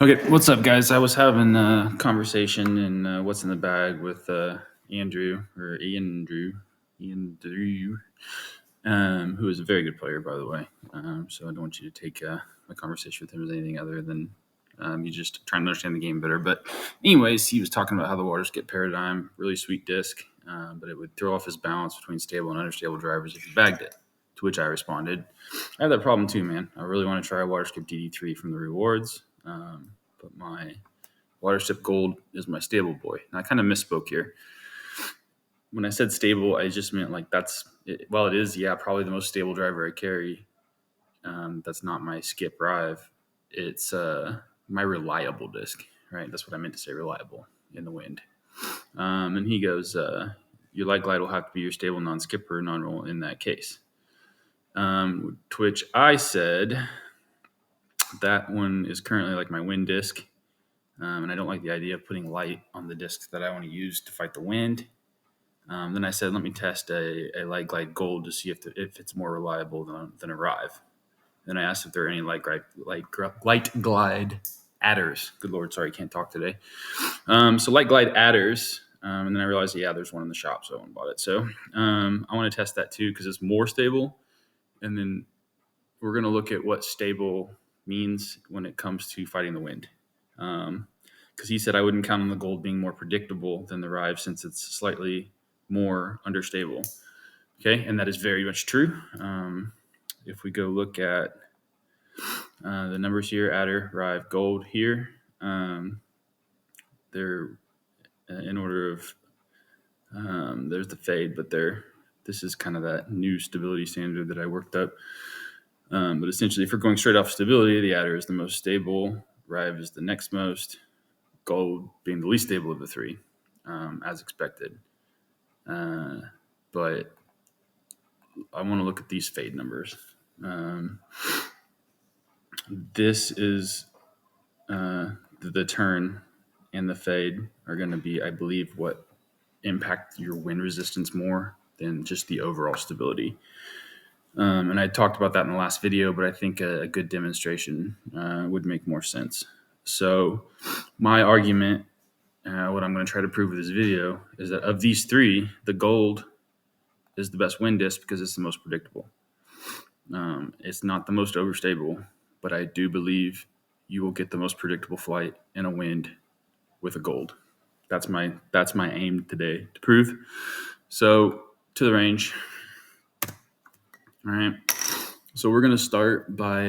Okay, what's up, guys? I was having a conversation in What's in the Bag with Andrew, or Ian Drew, who is a very good player, by the way. So I don't want you to take my conversation with him as anything other than you just trying to understand the game better. But, anyways, he was talking about how the water skip paradigm, really sweet disc, but it would throw off his balance between stable and understable drivers if you bagged it. To which I responded, I have that problem too, man. I really want to try water skip DD3 from the rewards. But my Watership Gold is my stable boy. And I kind of misspoke here. When I said stable, I just meant like that's it, while it is, yeah, probably the most stable driver I carry. That's not my skip rive. It's my reliable disc, right? That's what I meant to say, reliable in the wind. And he goes, your light glide will have to be your stable non-skipper non-roll in that case. To which I said that one is currently like my wind disc. And I don't like the idea of putting light on the discs that I want to use to fight the wind. Then I said, let me test a Light Glide Gold to see if it's more reliable than a Rive. Then I asked if there are any Light Glide adders. Good Lord, sorry, can't talk today. So Light Glide adders. And then I realized, yeah, there's one in the shop, so I went and bought it. So I want to test that too because it's more stable. And then we're going to look at what stable means when it comes to fighting the wind. Because he said I wouldn't count on the Gold being more predictable than the Rive since it's slightly more understable. Okay, and that is very much true. If we go look at the numbers here, Adder, Rive, Gold here, they're in order of, there's the fade, but this is kind of that new stability standard that I worked up. But essentially, if we're going straight off stability, the Adder is the most stable, Rive is the next most, Gold being the least stable of the three, as expected. But I want to look at these fade numbers. This is the turn and the fade are going to be, I believe, what impact your wind resistance more than just the overall stability. And I talked about that in the last video, but I think a good demonstration would make more sense. So my argument, what I'm going to try to prove with this video, is that of these three, the Gold is the best wind disc because it's the most predictable. It's not the most overstable, but I do believe you will get the most predictable flight in a wind with a Gold. That's my aim today to prove. So to the range. All right. So we're gonna start by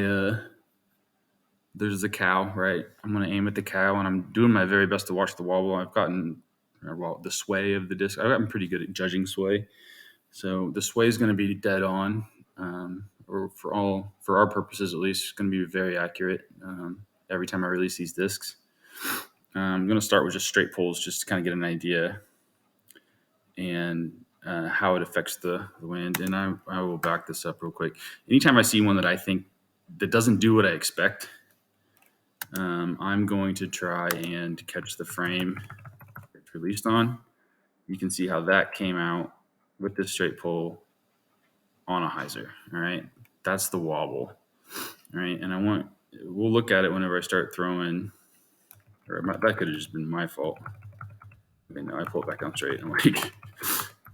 there's the cow, right? I'm gonna aim at the cow, and I'm doing my very best to watch the wobble. I've gotten the sway of the disc. I've gotten pretty good at judging sway. So the sway is going to be dead on, or for our purposes at least, it's going to be very accurate every time I release these discs. I'm going to start with just straight pulls just to kind of get an idea and how it affects the wind. And I will back this up real quick. Anytime I see one that I think that doesn't do what I expect, I'm going to try and catch the frame it's released on. You can see how that came out with this straight pull on a hyzer. All right. That's the wobble. All right. And we'll look at it whenever I start throwing, that could have just been my fault. Okay, now I pull it back down straight. I'm like,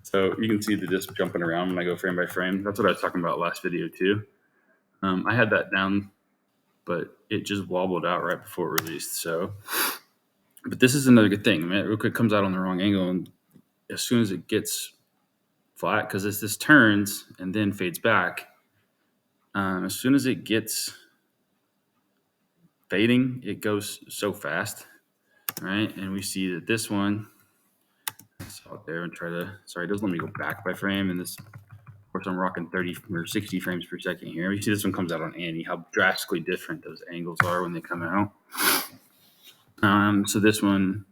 so you can see the disc jumping around when I go frame by frame. That's what I was talking about last video too. I had that down, but it just wobbled out right before it released. So, but this is another good thing. I mean, it comes out on the wrong angle, and as soon as it gets flat, because this turns and then fades back, as soon as it gets fading, it goes so fast, right? And we see that this one, it's out there and sorry, it doesn't let me go back by frame. And this, of course, I'm rocking 30 or 60 frames per second here. We see this one comes out on Annie, how drastically different those angles are when they come out. So this one,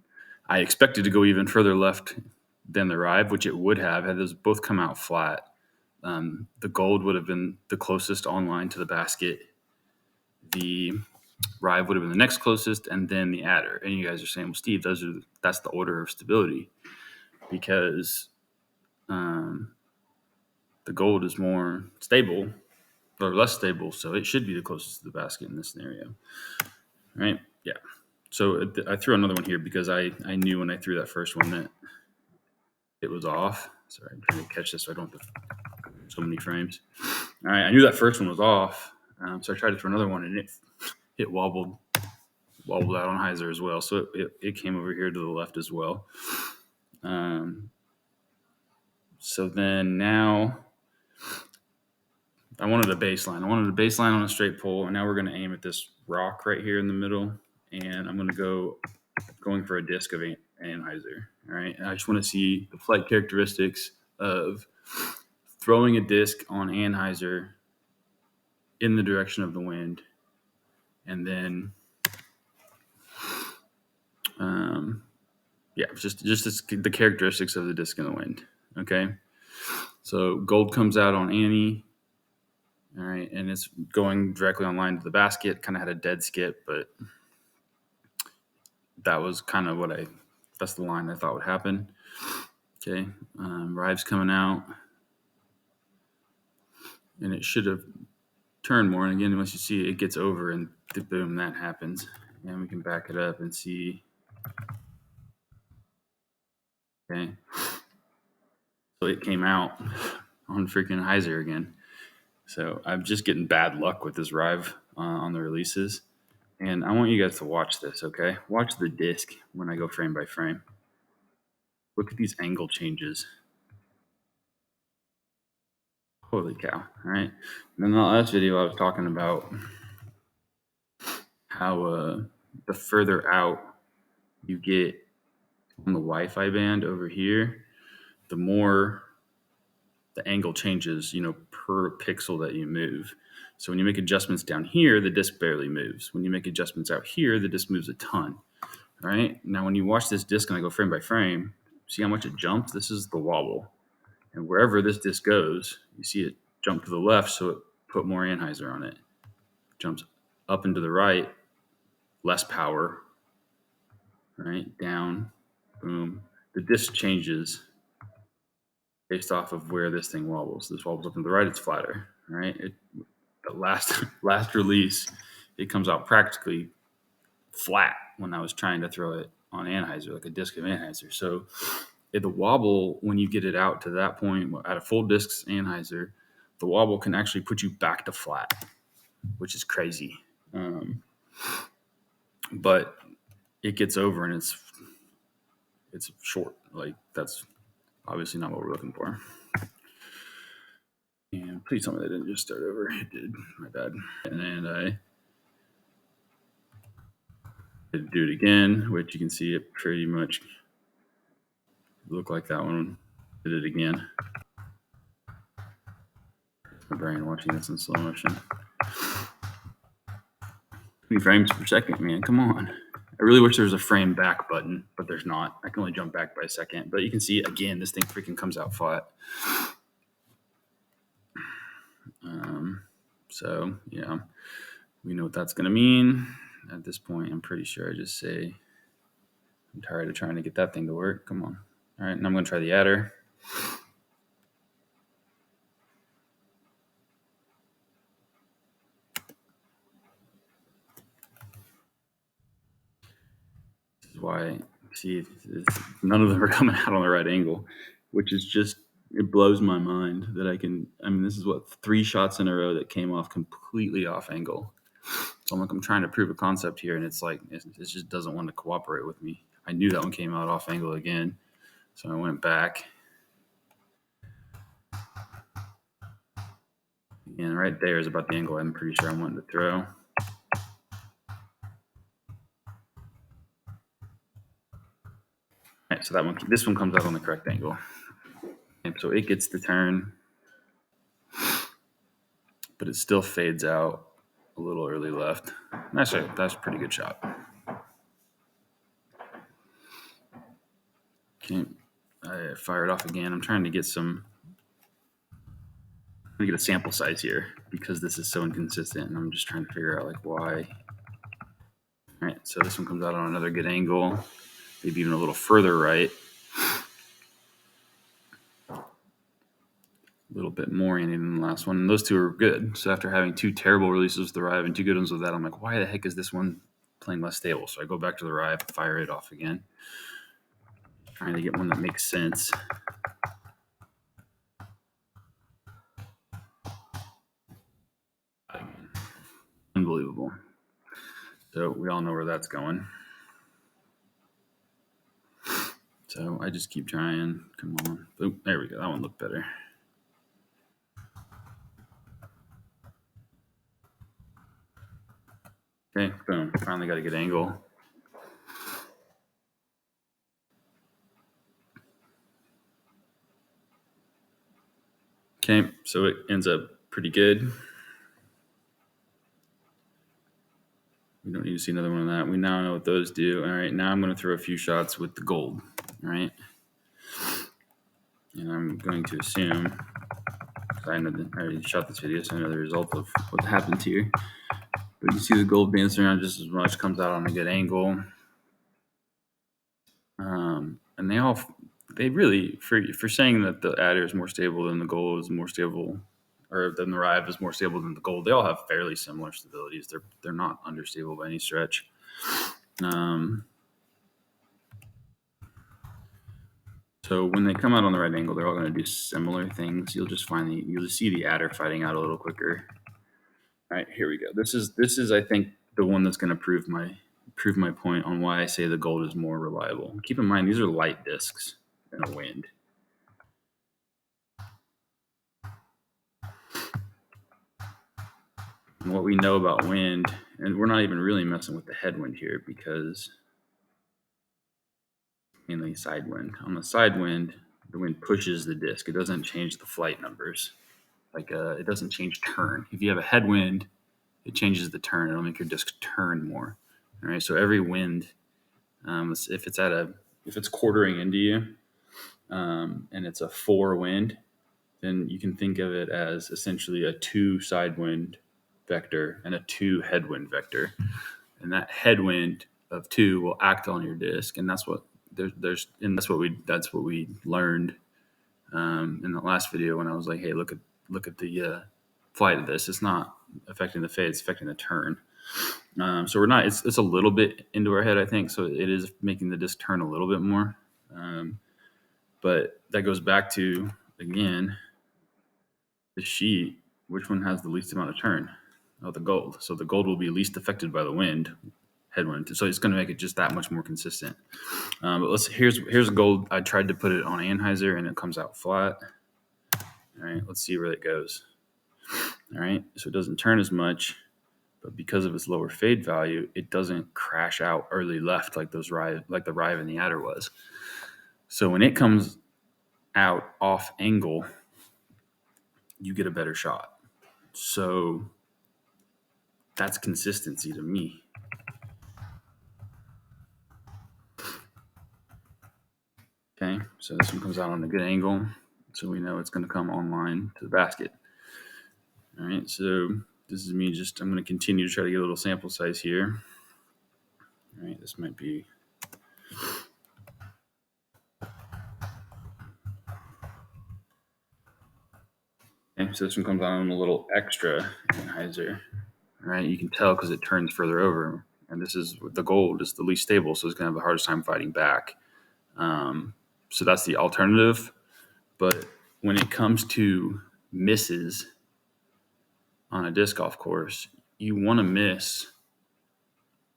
I expected to go even further left than the Rive, which it would have had those both come out flat. The Gold would have been the closest online to the basket. The Rive would have been the next closest, and then the Adder. And you guys are saying, well, Steve, that's the order of stability, because the Gold is more stable or less stable, so it should be the closest to the basket in this scenario. right? Yeah. So I threw another one here because I knew when I threw that first one that it was off. Sorry, I'm trying to catch this so I don't have to so many frames. All right, I knew that first one was off, so I tried to throw another one, and it wobbled out on hyzer as well. So it came over here to the left as well. So then now I wanted a baseline. I wanted a baseline on a straight pole, and now we're going to aim at this rock right here in the middle, and I'm going to going for a disc of Anheuser. All right, and I just want to see the flight characteristics of throwing a disc on Anheuser in the direction of the wind, and then just the characteristics of the disc in the wind. Okay, so gold comes out on Annie. All right, and it's going directly online to the basket. Kind of had a dead skip, but that was kind of that's the line I thought would happen. Okay, Rive's coming out, and it should have turned more. And again, once you see it gets over, and boom, that happens. And we can back it up and see. Okay, so it came out on freaking hyzer again. So I'm just getting bad luck with this Rive on the releases. And I want you guys to watch this, okay? Watch the disc when I go frame by frame. Look at these angle changes. Holy cow, all right? And in the last video, I was talking about how the further out you get on the Wi-Fi band over here, the more the angle changes, per pixel that you move. So when you make adjustments down here, the disc barely moves. When you make adjustments out here, the disc moves a ton. All right. Now, when you watch this disc and I go frame by frame, see how much it jumps? This is the wobble. And wherever this disc goes, you see it jump to the left, so it put more Anheuser on it. Jumps up and to the right, less power. Right, down, boom. The disc changes based off of where this thing wobbles. This wobbles up and to the right, it's flatter. Right. The last release, it comes out practically flat when I was trying to throw it on Anheuser, like a disc of Anheuser. So the wobble, when you get it out to that point at a full disc Anheuser, the wobble can actually put you back to flat, which is crazy. But it gets over and it's short. Like, that's obviously not what we're looking for. And please tell me that didn't just start over. It did. My bad. And I did do it again, which you can see it pretty much looked like that one. Did it again. My brain watching this in slow motion. 20 frames per second, man. Come on. I really wish there was a frame back button, but there's not. I can only jump back by a second. But you can see, again, this thing freaking comes out flat. So, yeah, we know what that's going to mean. At this point, I'm pretty sure I just say, I'm tired of trying to get that thing to work. Come on. All right, and I'm going to try the adder. This is why, see, none of them are coming out on the right angle, which is just, it blows my mind that this is what, 3 shots in a row that came off completely off angle. So I'm trying to prove a concept here, and it's like, it just doesn't want to cooperate with me. I knew that one came out off angle again, so I went back. And right there is about the angle I'm pretty sure I wanted to throw. All right, so this one comes out on the correct angle. And so it gets the turn, but it still fades out a little early left. That's a pretty good shot. Okay, I fire it off again. I'm trying to get a sample size here because this is so inconsistent, and I'm just trying to figure out like why. All right, so this one comes out on another good angle, maybe even a little further right. A little bit more Annie than the last one. And those two are good. So after having 2 terrible releases with the Rive and 2 good ones with that, I'm like, why the heck is this one playing less stable. So I go back to the Rive, fire it off again, trying to get one that makes sense. Unbelievable. So we all know where that's going. So I just keep trying. Come on. Oop, there we go. That one looked better. Okay, boom. Finally got a good angle. Okay, so it ends up pretty good. We don't need to see another one of that. We now know what those do. All right, now I'm going to throw a few shots with the gold. All right. And I'm going to assume, I already shot this video, so I know the result of what happened here. But you see the gold dancing around just as much, comes out on a good angle. And they really, for saying that the adder is more stable than the gold is more stable, or than the Rive is more stable than the gold, they all have fairly similar stabilities. They're not understable by any stretch. So when they come out on the right angle, they're all going to do similar things. You'll just see the adder fighting out a little quicker. All right, here we go. This is I think the one that's going to prove my point on why I say the gold is more reliable. Keep in mind these are light discs in a wind. And what we know about wind, and we're not even really messing with the headwind here because mainly side wind. On the side wind, the wind pushes the disc. It doesn't change the flight numbers. It doesn't change turn. If you have a headwind, it changes the turn. It'll make your disc turn more. All right. So every wind, if it's quartering into you, and it's a 4 wind, then you can think of it as essentially a 2 side wind vector and a 2 headwind vector. And that headwind of 2 will act on your disc, and that's what that's what we learned in the last video when I was like, hey, look at the flight of this. It's not affecting the fade; it's affecting the turn. So we're not. It's a little bit into our head, I think. So it is making the disc turn a little bit more. But that goes back to, again, the sheet. Which one has the least amount of turn? Oh, the gold. So the gold will be least affected by the wind, headwind. So it's going to make it just that much more consistent. But here's gold. I tried to put it on Anheuser and it comes out flat. All right, let's see where it goes. All right, so it doesn't turn as much, but because of its lower fade value, it doesn't crash out early left like the Rive and the adder was. So when it comes out off angle, you get a better shot. So that's consistency to me. Okay, so this one comes out on a good angle, so we know it's going to come online to the basket. All right, so this is me I'm going to continue to try to get a little sample size here. All right, this might be... Okay, so this one comes on a little extra Anheuser. All right, you can tell because it turns further over, and this is the gold is the least stable, so it's going to have the hardest time fighting back. So that's the alternative. But when it comes to misses on a disc golf course, you want to miss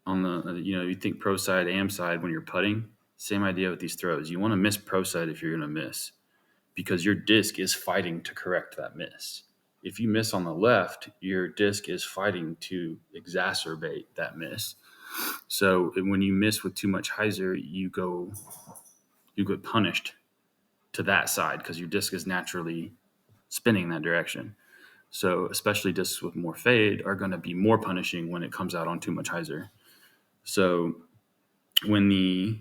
on you think pro side, am side when you're putting. Same idea with these throws. You want to miss pro side if you're going to miss, because your disc is fighting to correct that miss. If you miss on the left, your disc is fighting to exacerbate that miss. So when you miss with too much hyzer, you get punished to that side because your disc is naturally spinning that direction. So especially discs with more fade are going to be more punishing when it comes out on too much hyzer. So when the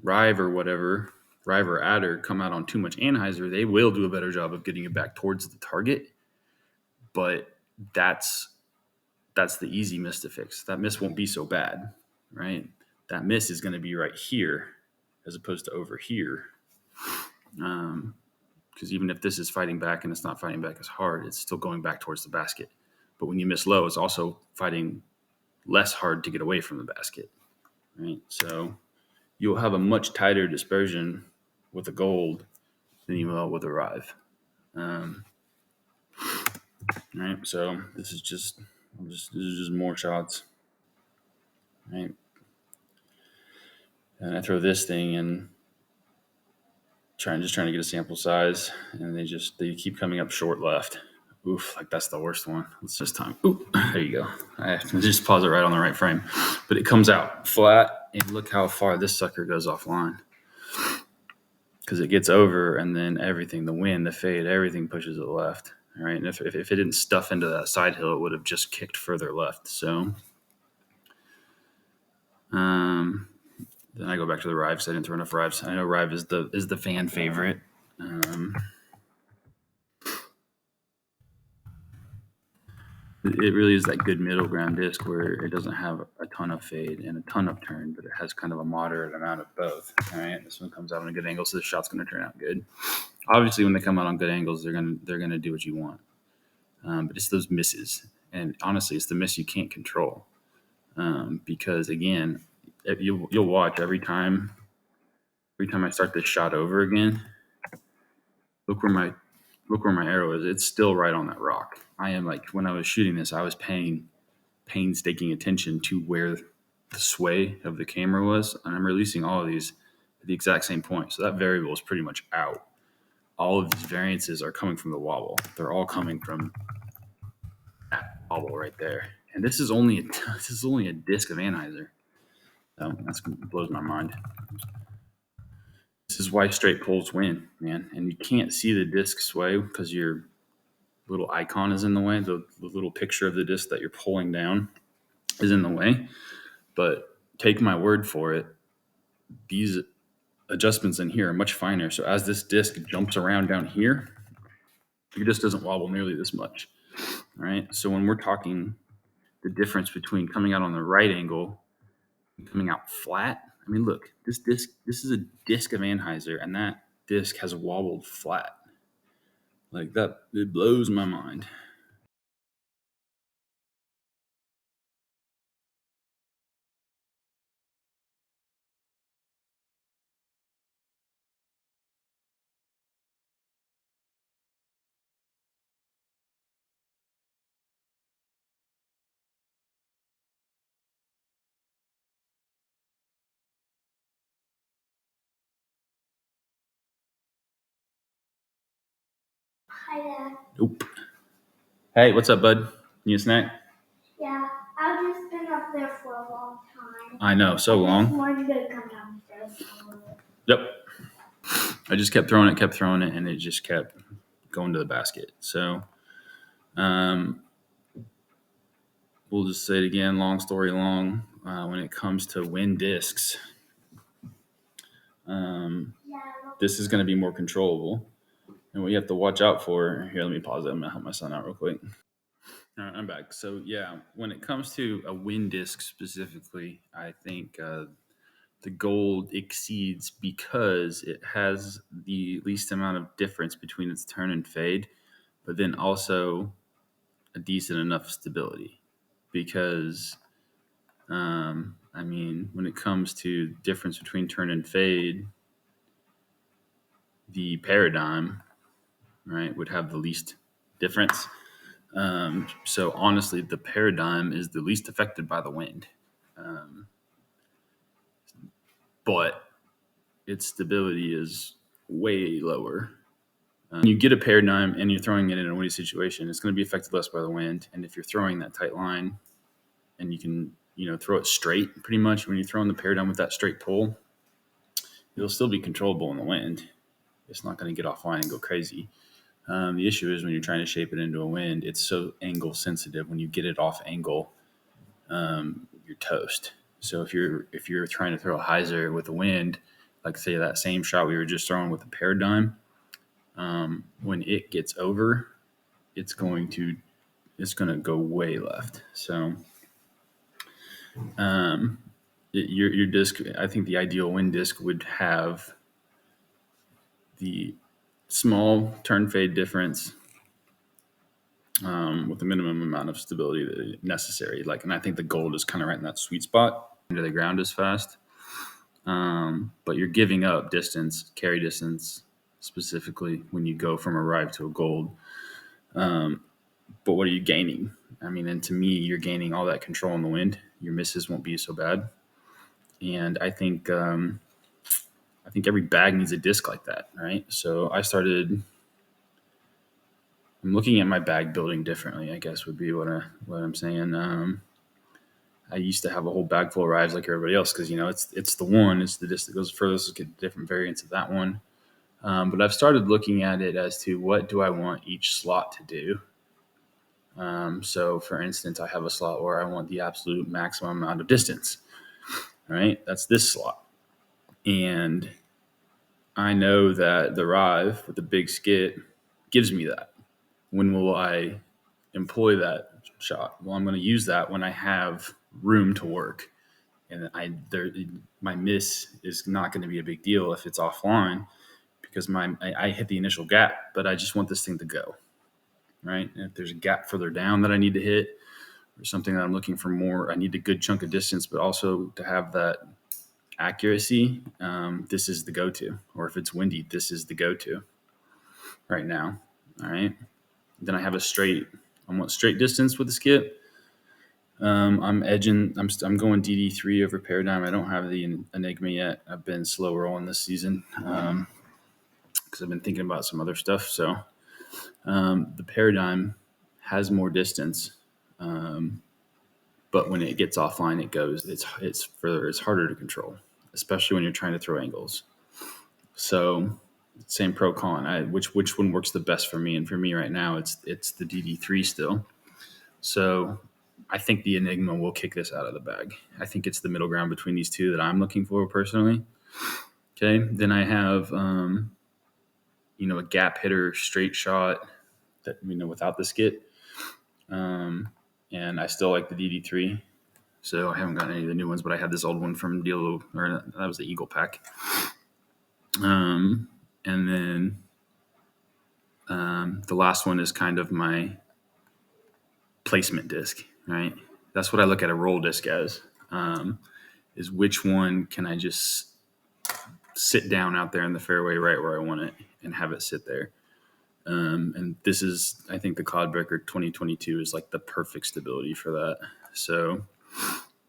Rive or adder come out on too much Anheuser, they will do a better job of getting it back towards the target. But that's the easy miss to fix. That miss won't be so bad, right? That miss is going to be right here as opposed to over here. Because even if this is fighting back and it's not fighting back as hard, it's still going back towards the basket. But when you miss low, it's also fighting less hard to get away from the basket, right? So you'll have a much tighter dispersion with a gold than you will with a Rive. Um, right. So this is just more shots, right? And I throw this thing in, trying to get a sample size, and they keep coming up short left. Oof, like that's the worst one. Let's just time. Ooh, there you go. I have to just pause it right on the right frame, but it comes out flat, and look how far this sucker goes offline. Because it gets over, and then everything, the wind, the fade, everything pushes it left. All right, and if it didn't stuff into that side hill, it would have just kicked further left. So, then I go back to the Rive because I didn't throw enough Rives. I know Rive is the fan favorite. It really is that good middle ground disc where it doesn't have a ton of fade and a ton of turn, but it has kind of a moderate amount of both. All right, this one comes out on a good angle, so the shot's going to turn out good. Obviously, when they come out on good angles, they're gonna do what you want. But it's those misses, and honestly, it's the miss you can't control. Because again, you'll watch every time I start this shot over again. Look where my arrow is. It's still right on that rock. I am like when I was shooting this, I was paying painstaking attention to where the sway of the camera was, and I'm releasing all of these at the exact same point. So that variable is pretty much out. All of these variances are coming from the wobble. They're all coming from that wobble right there. And this is only a disc of Anheuser. So that blows my mind. This is why straight pulls win, man. And you can't see the disc sway because your little icon is in the way. The little picture of the disc that you're pulling down is in the way. But take my word for it, these adjustments in here are much finer. So as this disc jumps around down here, it just doesn't wobble nearly this much. All right. So when we're talking the difference between coming out on the right angle and coming out flat, I mean, look, this is a disc of Anheuser, and that disc has wobbled flat. Like that, it blows my mind. Hi, Dad. Nope. Hey, what's up, bud? Need a snack? Yeah, I've just been up there for a long time. I know, so This long. morning to come downstairs a little bit. Yep. I just kept throwing it, and it just kept going to the basket. So, um, we'll just say it again. Long story long. When it comes to wind discs, this is going to be more controllable. And what you have to watch out for here, let me pause it. I'm going to help my son out real quick. All right, I'm back. So, yeah, when it comes to a wind disc specifically, I think the gold exceeds because it has the least amount of difference between its turn and fade, but then also a decent enough stability. Because, I mean, when it comes to difference between turn and fade, the paradigm, right, would have the least difference. So honestly, the paradigm is the least affected by the wind, um, but its stability is way lower. You get a paradigm and you're throwing it in a windy situation, it's going to be affected less by the wind. And if you're throwing that tight line, and you can throw it straight, pretty much when you're throwing the paradigm with that straight pull, it'll still be controllable in the wind. It's not going to get offline and go crazy. The issue is when you're trying to shape it into a wind, it's so angle sensitive. When you get it off angle, you're toast. So if you're trying to throw a hyzer with the wind, like say that same shot we were just throwing with the paradigm, when it gets over, it's going to go way left. So your disc, I think the ideal wind disc would have the small turn fade difference with the minimum amount of stability that is necessary. And I think the gold is kind of right in that sweet spot into the ground as fast. But you're giving up distance, carry distance, specifically when you go from a rive to a gold. But what are you gaining? I mean, and to me, you're gaining all that control in the wind. Your misses won't be so bad. And I think every bag needs a disc like that, right? So I'm looking at my bag building differently, I guess would be what I'm saying. I used to have a whole bag full of rives like everybody else because it's the disc that goes furthest. Get different variants of that one. But I've started looking at it as to what do I want each slot to do. So, for instance, I have a slot where I want the absolute maximum amount of distance. Right, that's this slot, and I know that the Rive with the big skit gives me that. When will I employ that shot? Well, I'm going to use that when I have room to work, and my miss is not going to be a big deal if it's offline because I hit the initial gap, but I just want this thing to go. Right, and if there's a gap further down that I need to hit, or something that I'm looking for more, I need a good chunk of distance, but also to have that accuracy. This is the go-to, or if it's windy, this is the go-to right now. All right. Then I have I want straight distance with the skip. I'm edging. I'm going DD3 over Paradigm. I don't have the Enigma yet. I've been slow rolling this season because I've been thinking about some other stuff. So the Paradigm has more distance, but when it gets offline, it goes. It's further. It's harder to control, especially when you're trying to throw angles. So same pro con. Which one works the best for me? And for me right now, it's the DD3 still. So I think the Enigma will kick this out of the bag. I think it's the middle ground between these two that I'm looking for personally. Okay. Then I have, a gap hitter straight shot that, without the skit. And I still like the DD3. So I haven't gotten any of the new ones, but I had this old one from Dealo, or that was the Eagle Pack. And then the last one is kind of my placement disc, right? That's what I look at a roll disc as, is which one can I just sit down out there in the fairway right where I want it and have it sit there. And this is, I think the Cloudbreaker 2022 is like the perfect stability for that. So,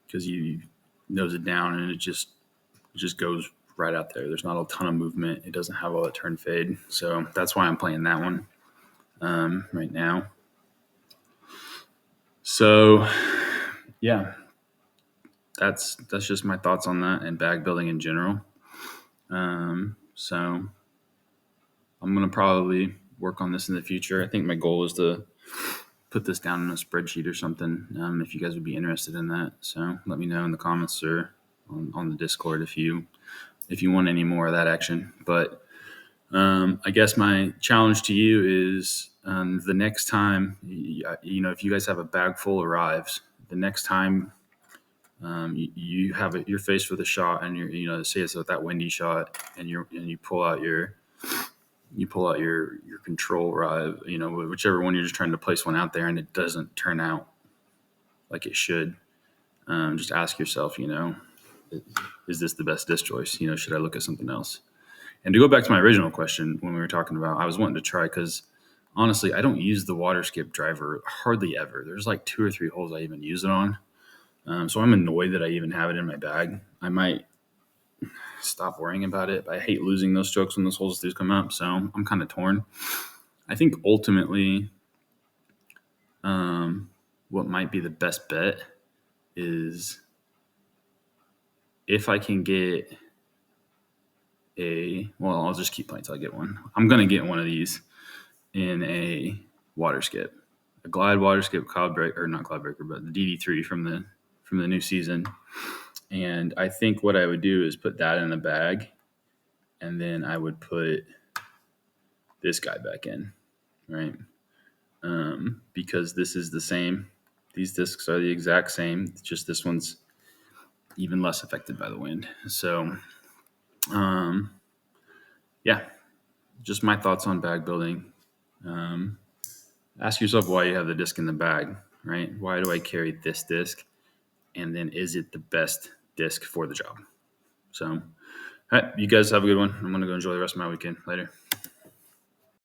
because you nose it down and it just goes right out there. There's not a ton of movement. It doesn't have all that turn fade. So that's why I'm playing that one right now. So, yeah, that's just my thoughts on that and bag building in general. So I'm going to probably work on this in the future. I think my goal is to put this down in a spreadsheet or something, if you guys would be interested in that. So let me know in the comments or on the Discord if you want any more of that action. But I guess my challenge to you is the next time, if you guys have a bag full of Rives, the next time you have you're faced with a shot and you're, say it's that windy shot and you pull out your control Rive, whichever one you're just trying to place one out there and it doesn't turn out like it should. Just ask yourself, is this the best disc choice? Should I look at something else? And to go back to my original question, when we were talking about, I was wanting to try because honestly, I don't use the water skip driver hardly ever. There's like 2 or 3 holes I even use it on. So I'm annoyed that I even have it in my bag. I might stop worrying about it, but I hate losing those strokes when those holes do come up. So I'm kind of torn. I think ultimately, what might be the best bet is if I can get I'll just keep playing until I get one. I'm going to get one of these in a water skip, a Glide water skip Cloudbreaker, or not Cloudbreaker, but the DD3 from the new season. And I think what I would do is put that in the bag, and then I would put this guy back in, right? Because this is the same. These discs are the exact same. It's just this one's even less affected by the wind. So, yeah, just my thoughts on bag building. ask yourself why you have the disc in the bag, right? Why do I carry this disc? And then is it the best disc for the job? So, all right, you guys have a good one. I'm going to go enjoy the rest of my weekend. Later.